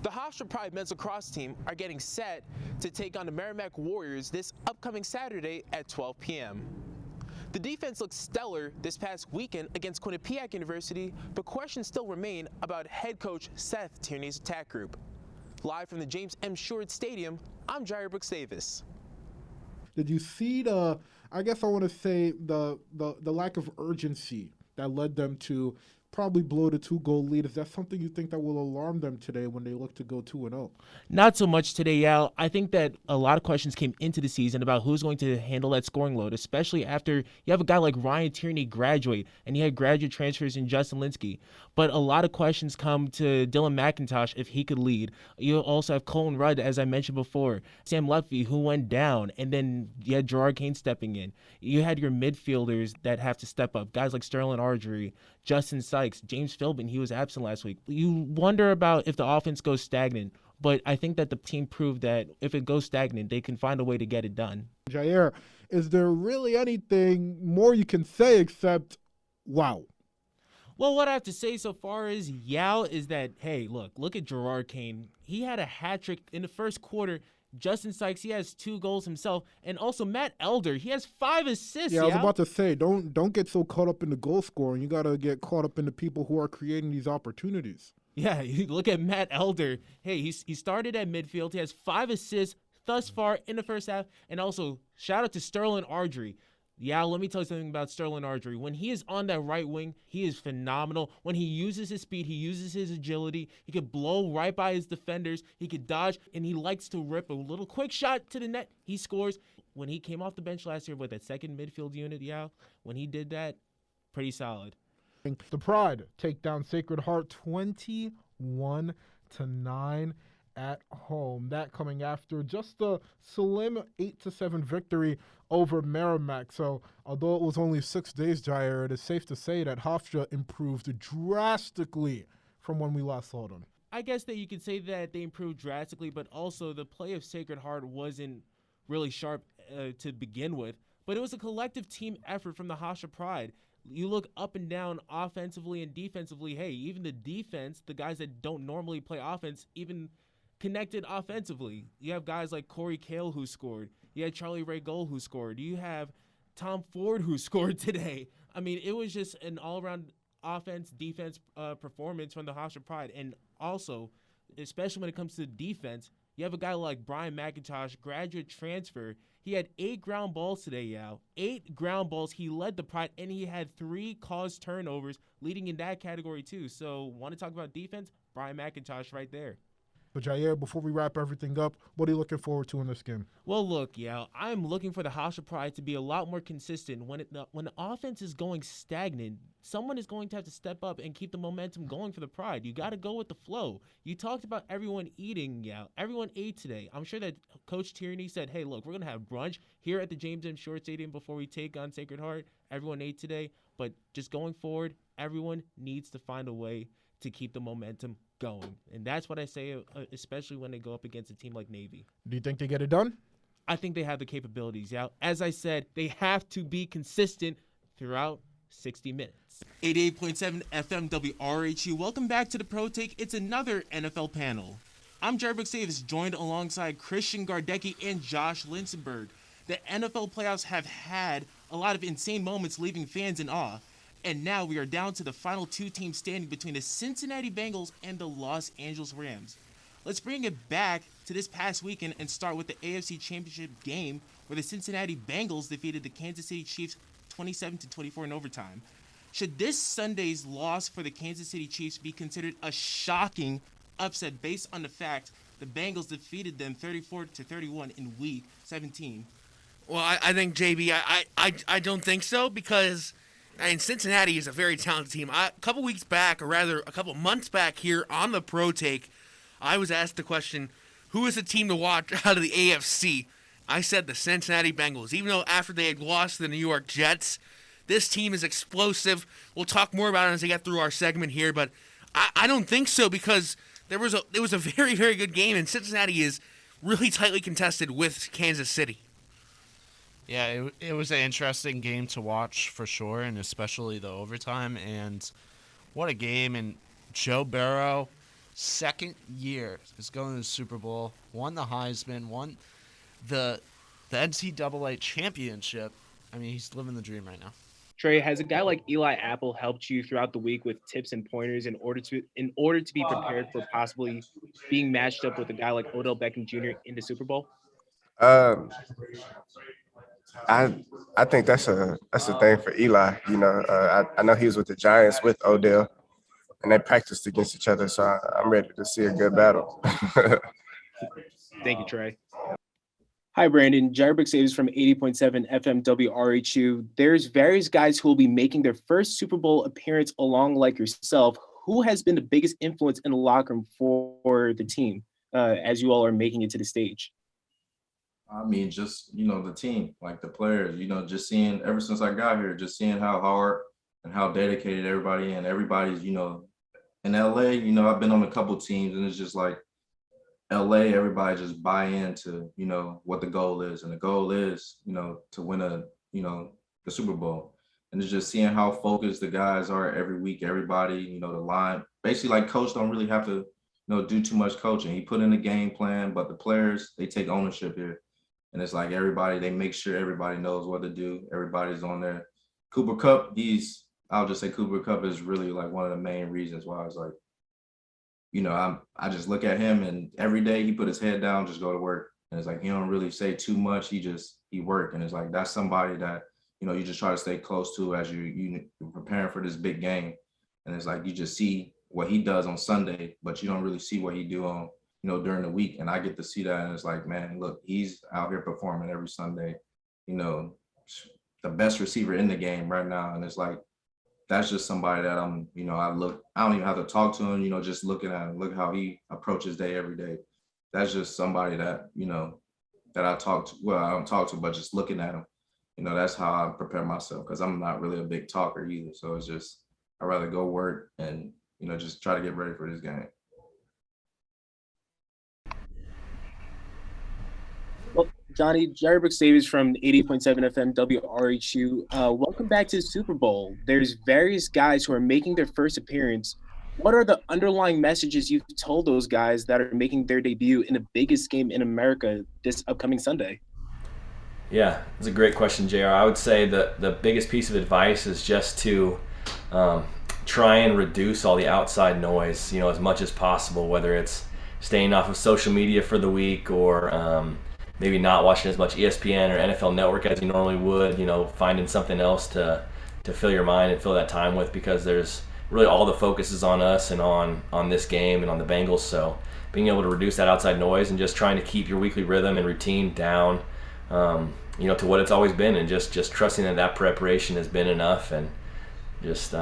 The Hofstra Pride men's lacrosse team are getting set to take on the Merrimack Warriors this upcoming Saturday at 12 p.m. The defense looked stellar this past weekend against Quinnipiac University, but questions still remain about head coach Seth Tierney's attack group. Live from the James M. Short Stadium, I'm Jair Brooks Davis. Did you see the lack of urgency that led them to probably blow the 2-goal lead? Is that something you think that will alarm them today when they look to go 2-0? Not so much today, Yal. I think that a lot of questions came into the season about who's going to handle that scoring load, especially after you have a guy like Ryan Tierney graduate, and you had graduate transfers in Justin Linsky. But a lot of questions come to Dylan McIntosh if he could lead. You also have Colin Rudd, as I mentioned before, Sam Lutfi, who went down, and then you had Gerard Kane stepping in. You had your midfielders that have to step up, guys like Sterling Archery, Justin Sykes, James Philbin, he was absent last week. You wonder about if the offense goes stagnant, but I think that the team proved that if it goes stagnant, they can find a way to get it done. Jair, is there really anything more you can say except, wow? Well, what I have to say so far is, Yao, is that, hey, look at Gerard Kane. He had a hat trick in the first quarter. Justin Sykes, he has 2 goals himself, and also Matt Elder, he has 5 assists. Yeah, I was about to say, don't get so caught up in the goal scoring. You got to get caught up in the people who are creating these opportunities. Yeah, you look at Matt Elder. Hey, he started at midfield. He has 5 assists thus far in the first half, and also shout out to Sterling Archery. Yeah, let me tell you something about Sterling Archery. When he is on that right wing, he is phenomenal. When he uses his speed, he uses his agility. He could blow right by his defenders. He could dodge, and he likes to rip a little quick shot to the net. He scores. When he came off the bench last year with that second midfield unit, when he did that, pretty solid. The Pride take down Sacred Heart 21-9 at home. That coming after just a slim 8-7 victory over Merrimack. So although it was only 6 days, Jair, it is safe to say that Hofstra improved drastically from when we last saw them. I guess that you could say that they improved drastically, but also the play of Sacred Heart wasn't really sharp to begin with. But it was a collective team effort from the Hofstra Pride. You look up and down offensively and defensively. Hey, even the defense, the guys that don't normally play offense, even connected offensively. You have guys like Corey Kale who scored. You had Charlie Ray Gold who scored. You have Tom Ford who scored today. I mean, it was just an all-around offense-defense performance from the Hofstra Pride. And also, especially when it comes to defense, you have a guy like Brian McIntosh, graduate transfer. He had 8 ground balls today, Yao. 8 ground balls. He led the Pride, and he had 3 caused turnovers, leading in that category too. So, want to talk about defense? Brian McIntosh right there. But Jair, before we wrap everything up, what are you looking forward to in this game? Well, look, I'm looking for the Hofstra Pride to be a lot more consistent. When the offense is going stagnant, someone is going to have to step up and keep the momentum going for the Pride. You got to go with the flow. You talked about everyone eating, everyone ate today. I'm sure that Coach Tierney said, hey, look, we're going to have brunch here at the James M. Short Stadium before we take on Sacred Heart. Everyone ate today, but just going forward, everyone needs to find a way to keep the momentum going. And that's what I say, especially when they go up against a team like Navy. Do you think they get it done? I think they have the capabilities, As I said, they have to be consistent throughout 60 minutes. 88.7 FM WRHU. Welcome back to the Pro Take. It's another NFL panel. I'm Jared Brooks Davis, joined alongside Christian Gardecki and Josh Linsenberg. The NFL playoffs have had a lot of insane moments, leaving fans in awe. And now we are down to the final 2 teams standing between the Cincinnati Bengals and the Los Angeles Rams. Let's bring it back to this past weekend and start with the AFC Championship game where the Cincinnati Bengals defeated the Kansas City Chiefs 27-24 in overtime. Should this Sunday's loss for the Kansas City Chiefs be considered a shocking upset based on the fact the Bengals defeated them 34-31 in Week 17? Well, I think, JB, I don't think so because Cincinnati is a very talented team. A couple weeks back, or rather a couple months back here on the Pro Take, I was asked the question, who is the team to watch out of the AFC? I said the Cincinnati Bengals. Even though after they had lost to the New York Jets, this team is explosive. We'll talk more about it as we get through our segment here, but I don't think so because there was a very, very good game, and Cincinnati is really tightly contested with Kansas City. Yeah, it was an interesting game to watch for sure, and especially the overtime. And what a game. And Joe Burrow, second year is going to the Super Bowl, won the Heisman, won the NCAA championship. I mean, he's living the dream right now. Trey, has a guy like Eli Apple helped you throughout the week with tips and pointers in order to be prepared for possibly being matched up with a guy like Odell Beckham Jr. in the Super Bowl? I I think that's a thing for Eli. You know, I know he was with the Giants with Odell, and they practiced against each other. So I'm ready to see a good battle. Thank you, Trey. Hi, Brandon. Jairbrick Saves from 80.7 FM WRHU. There's various guys who will be making their first Super Bowl appearance along like yourself. Who has been the biggest influence in the locker room for the team as you all are making it to the stage? I mean, just, the team, like the players, just seeing ever since I got here, just seeing how hard and how dedicated everybody and everybody's, in LA, I've been on a couple teams and it's just like LA, everybody just buy into, what the goal is. And the goal is, to win the Super Bowl. And it's just seeing how focused the guys are every week, everybody, the line, basically like coach don't really have to, do too much coaching. He put in a game plan, but the players, they take ownership here. And it's like everybody, they make sure everybody knows what to do. Everybody's on there. Cooper Kupp, I'll just say Cooper Kupp is really like one of the main reasons why I was like, I just look at him and every day he put his head down, just go to work. And it's like, he don't really say too much. He work. And it's like, that's somebody that, you just try to stay close to as you're preparing for this big game. And it's like, you just see what he does on Sunday, but you don't really see what he do on, during the week. And I get to see that. And it's like, man, look, he's out here performing every Sunday, the best receiver in the game right now. And it's like, that's just somebody that I don't even have to talk to him, just looking at him, look how he approaches day every day. That's just somebody that, that I talk to. Well, I don't talk to, but just looking at him, that's how I prepare myself, because I'm not really a big talker either. So it's just, I'd rather go work and, just try to get ready for this game. Well, Johnny, Jairbrick Davis from 80.7 FM WRHU. Welcome back to the Super Bowl. There's various guys who are making their first appearance. What are the underlying messages you've told those guys that are making their debut in the biggest game in America this upcoming Sunday? Yeah, it's a great question, JR. I would say the biggest piece of advice is just to try and reduce all the outside noise, as much as possible, whether it's staying off of social media for the week or maybe not watching as much ESPN or NFL Network as you normally would, finding something else to fill your mind and fill that time with, because there's really all the focus is on us and on this game and on the Bengals. So being able to reduce that outside noise and just trying to keep your weekly rhythm and routine down, to what it's always been, and just trusting that preparation has been enough, and just,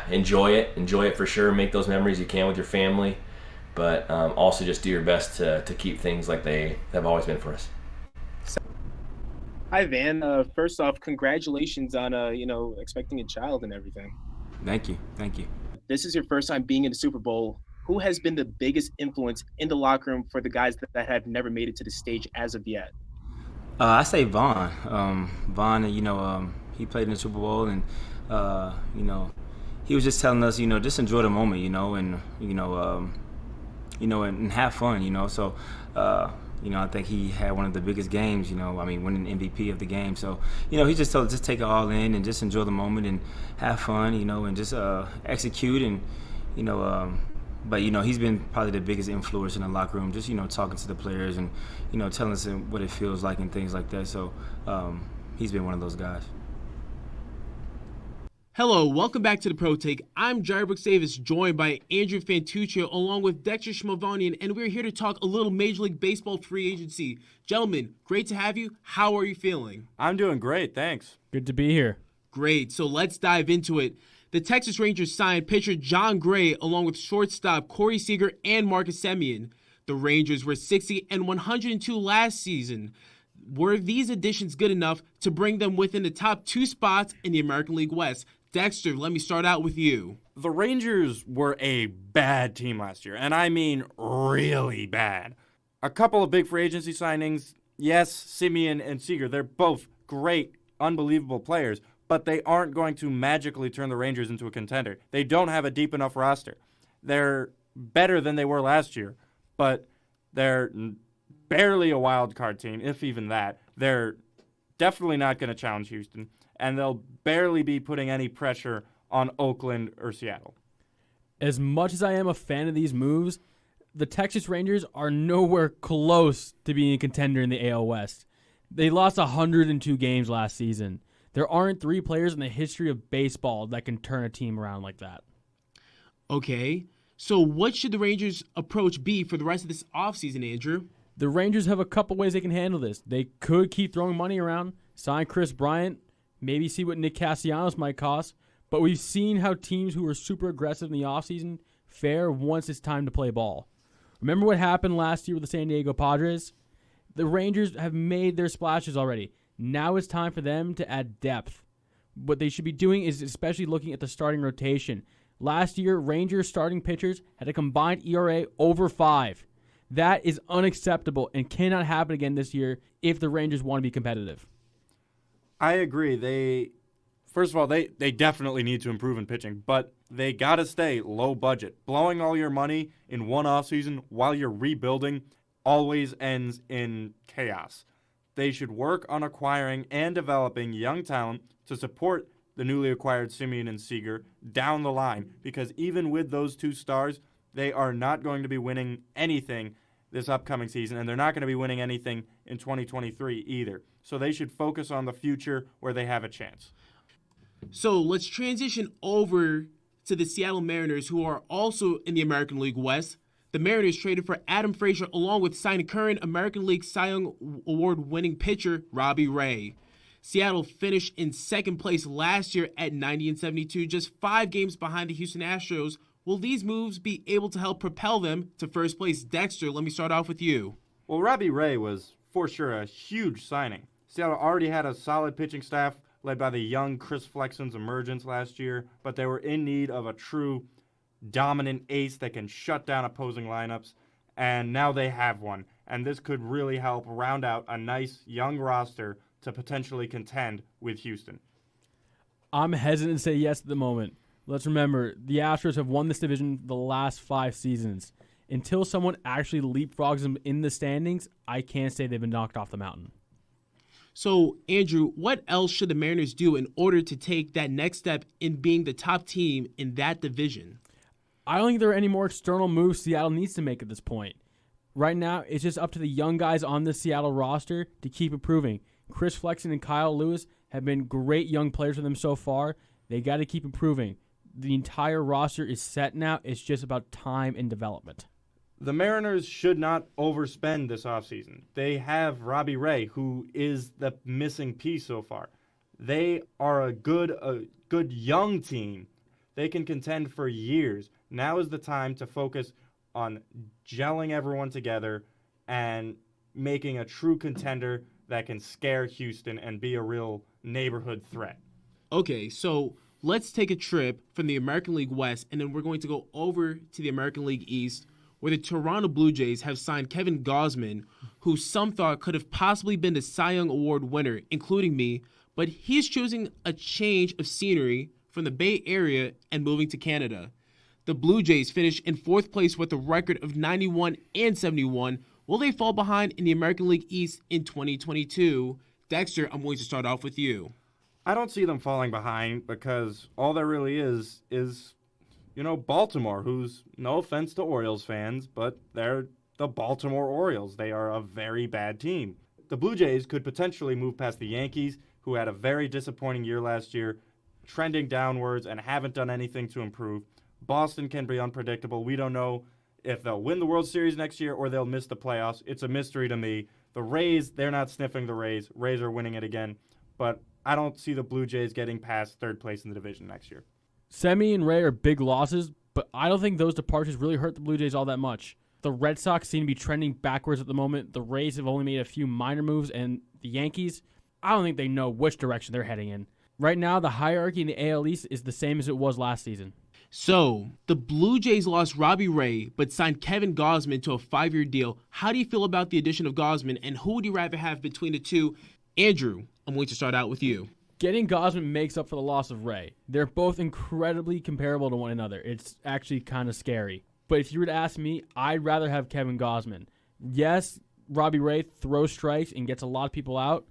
enjoy it for sure. Make those memories you can with your family, but also just do your best to keep things like they have always been for us. Hi, Van. First off, congratulations on, expecting a child and everything. Thank you. This is your first time being in the Super Bowl. Who has been the biggest influence in the locker room for the guys that have never made it to the stage as of yet? I say Vaughn. Vaughn, he played in the Super Bowl, and he was just telling us, just enjoy the moment, and have fun, So, I think he had one of the biggest games, winning MVP of the game. So, he just told us just take it all in and just enjoy the moment and have fun, and just execute and, but, he's been probably the biggest influence in the locker room, just, talking to the players and, telling us what it feels like and things like that. So he's been one of those guys. Hello, welcome back to the Pro Take. I'm Jairbrick Davis, joined by Andrew Fantuccio along with Dexter Schmovanian, and we're here to talk a little Major League Baseball free agency. Gentlemen, great to have you. How are you feeling? I'm doing great, thanks. Good to be here. Great, so let's dive into it. The Texas Rangers signed pitcher John Gray along with shortstop Corey Seager and Marcus Semien. The Rangers were 60 and 102 last season. Were these additions good enough to bring them within the top two spots in the American League West? Dexter, let me start out with you. The Rangers were a bad team last year, and I mean really bad. A couple of big free agency signings, yes, Semien and Seager, they're both great, unbelievable players, but they aren't going to magically turn the Rangers into a contender. They don't have a deep enough roster. They're better than they were last year, but they're barely a wild card team, if even that. They're definitely not going to challenge Houston, and they'll barely be putting any pressure on Oakland or Seattle. As much as I am a fan of these moves, the Texas Rangers are nowhere close to being a contender in the AL West. They lost 102 games last season. There aren't 3 players in the history of baseball that can turn a team around like that. Okay, so what should the Rangers' approach be for the rest of this offseason, Andrew? The Rangers have a couple ways they can handle this. They could keep throwing money around, sign Chris Bryant, maybe see what Nick Castellanos might cost, but we've seen how teams who are super aggressive in the offseason fare once it's time to play ball. Remember what happened last year with the San Diego Padres? The Rangers have made their splashes already. Now it's time for them to add depth. What they should be doing is especially looking at the starting rotation. Last year, Rangers starting pitchers had a combined ERA over 5. That is unacceptable and cannot happen again this year if the Rangers want to be competitive. I agree. First of all, they definitely need to improve in pitching, but they got to stay low budget. Blowing all your money in one offseason while you're rebuilding always ends in chaos. They should work on acquiring and developing young talent to support the newly acquired Semien and Seager down the line, because even with those 2 stars, they are not going to be winning anything this upcoming season, and they're not going to be winning anything in 2023 either. So they should focus on the future where they have a chance. So let's transition over to the Seattle Mariners, who are also in the American League West. The Mariners traded for Adam Frazier along with signing current American League Cy Young Award-winning pitcher Robbie Ray. Seattle finished in second place last year at 90-72, just 5 games behind the Houston Astros. Will these moves be able to help propel them to first place? Dexter, let me start off with you. Well, Robbie Ray was for sure a huge signing. Seattle already had a solid pitching staff led by the young Chris Flexen's emergence last year, but they were in need of a true dominant ace that can shut down opposing lineups, and now they have one. And this could really help round out a nice young roster to potentially contend with Houston. I'm hesitant to say yes at the moment. Let's remember, the Astros have won this division the last 5 seasons. Until someone actually leapfrogs them in the standings, I can't say they've been knocked off the mountain. So, Andrew, what else should the Mariners do in order to take that next step in being the top team in that division? I don't think there are any more external moves Seattle needs to make at this point. Right now, it's just up to the young guys on the Seattle roster to keep improving. Chris Flexen and Kyle Lewis have been great young players for them so far. They got to keep improving. The entire roster is set now. It's just about time and development. The Mariners should not overspend this offseason. They have Robbie Ray, who is the missing piece so far. They are a good young team. They can contend for years. Now is the time to focus on gelling everyone together and making a true contender that can scare Houston and be a real neighborhood threat. Okay, so let's take a trip from the American League West, and then we're going to go over to the American League East, where the Toronto Blue Jays have signed Kevin Gausman, who some thought could have possibly been the Cy Young Award winner, including me, but he is choosing a change of scenery from the Bay Area and moving to Canada. The Blue Jays finished in 4th place with a record of 91-71. Will they fall behind in the American League East in 2022? Dexter, I'm going to start off with you. I don't see them falling behind because all there really is Baltimore, who's, no offense to Orioles fans, but they're the Baltimore Orioles. They are a very bad team. The Blue Jays could potentially move past the Yankees, who had a very disappointing year last year, trending downwards and haven't done anything to improve. Boston can be unpredictable. We don't know if they'll win the World Series next year or they'll miss the playoffs. It's a mystery to me. The Rays, they're not sniffing the Rays. Rays are winning it again. But I don't see the Blue Jays getting past 3rd place in the division next year. Semien and Ray are big losses, but I don't think those departures really hurt the Blue Jays all that much. The Red Sox seem to be trending backwards at the moment. The Rays have only made a few minor moves, and the Yankees, I don't think they know which direction they're heading in. Right now, the hierarchy in the AL East is the same as it was last season. So, the Blue Jays lost Robbie Ray, but signed Kevin Gausman to a 5-year deal. How do you feel about the addition of Gausman, and who would you rather have between the two? Andrew, I'm going to start out with you. Getting Gausman makes up for the loss of Ray. They're both incredibly comparable to one another. It's actually kind of scary. But if you were to ask me, I'd rather have Kevin Gausman. Yes, Robbie Ray throws strikes and gets a lot of people out,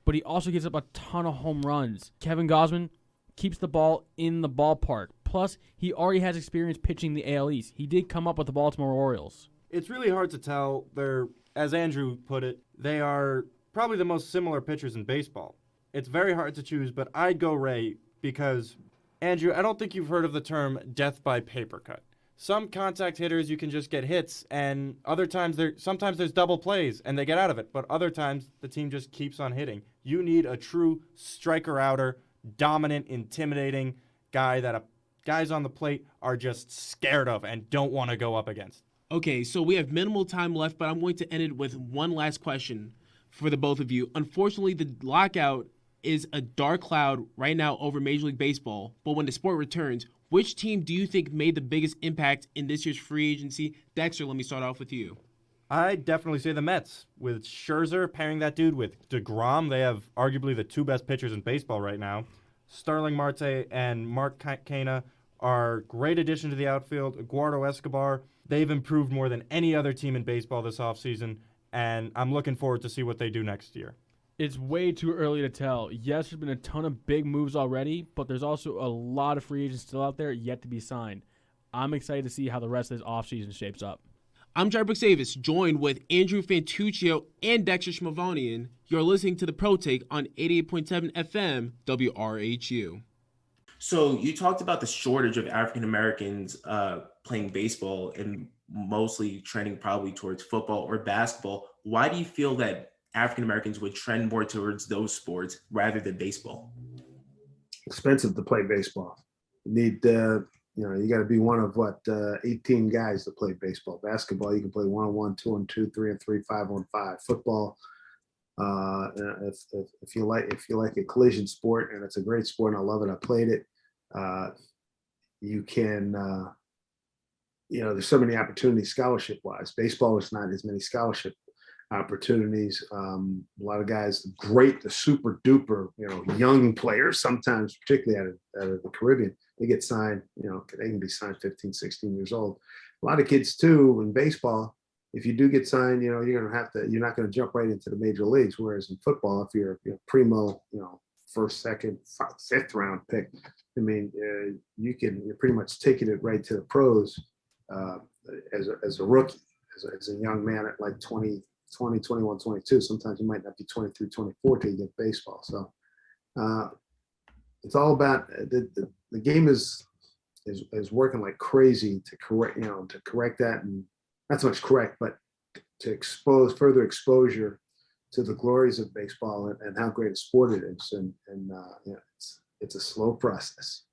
but he also gives up a ton of home runs. Kevin Gausman keeps the ball in the ballpark. Plus, he already has experience pitching the AL East. He did come up with the Baltimore Orioles. It's really hard to tell. They're, as Andrew put it, they are probably the most similar pitchers in baseball. It's very hard to choose, but I'd go Ray because, Andrew, I don't think you've heard of the term death by paper cut. Some contact hitters, you can just get hits, and other times sometimes there's double plays, and they get out of it. But other times, the team just keeps on hitting. You need a true striker-outer, dominant, intimidating guy that guys on the plate are just scared of and don't want to go up against. Okay, so we have minimal time left, but I'm going to end it with one last question for the both of you. Unfortunately, the lockout is a dark cloud right now over Major League Baseball, but when the sport returns, which team do you think made the biggest impact in this year's free agency? Dexter, let me start off with you. I'd definitely say the Mets. With Scherzer pairing that dude with DeGrom, they have arguably the two best pitchers in baseball right now. Starling Marte and Mark Canha are great addition to the outfield. Eduardo Escobar, they've improved more than any other team in baseball this offseason, and I'm looking forward to see what they do next year. It's way too early to tell. Yes, there's been a ton of big moves already, but there's also a lot of free agents still out there yet to be signed. I'm excited to see how the rest of this offseason shapes up. I'm Jared Brooks-Davis, joined with Andrew Fantuccio and Dexter Schmavonian. You're listening to The Pro Take on 88.7 FM WRHU. So you talked about the shortage of African Americans playing baseball and mostly trending probably towards football or basketball. Why do you feel that African Americans would trend more towards those sports rather than baseball? Expensive to play baseball. You need, you got to be one of 18 guys to play baseball. Basketball, you can play 1-on-1, 2-on-2, 3-on-3, 5-on-5. Football, if you like a collision sport, and it's a great sport, and I love it. I played it. You can, there's so many opportunities scholarship-wise. Baseball is not as many scholarship opportunities. A lot of guys, the super duper, young players, sometimes particularly out of the Caribbean, they get signed, they can be signed 15, 16 years old. A lot of kids too in baseball, if you do get signed, you're not going to jump right into the major leagues. Whereas in football, if you're primo, first, second, fifth round pick, you're pretty much taking it right to the pros as a rookie, as a young man at like 20, 21, 22. Sometimes you might not be 23, 24 till you get baseball. So it's all about the game is working like crazy to correct that, and not so much correct, but to expose further exposure to the glories of baseball and how great a sport it is. And it's a slow process.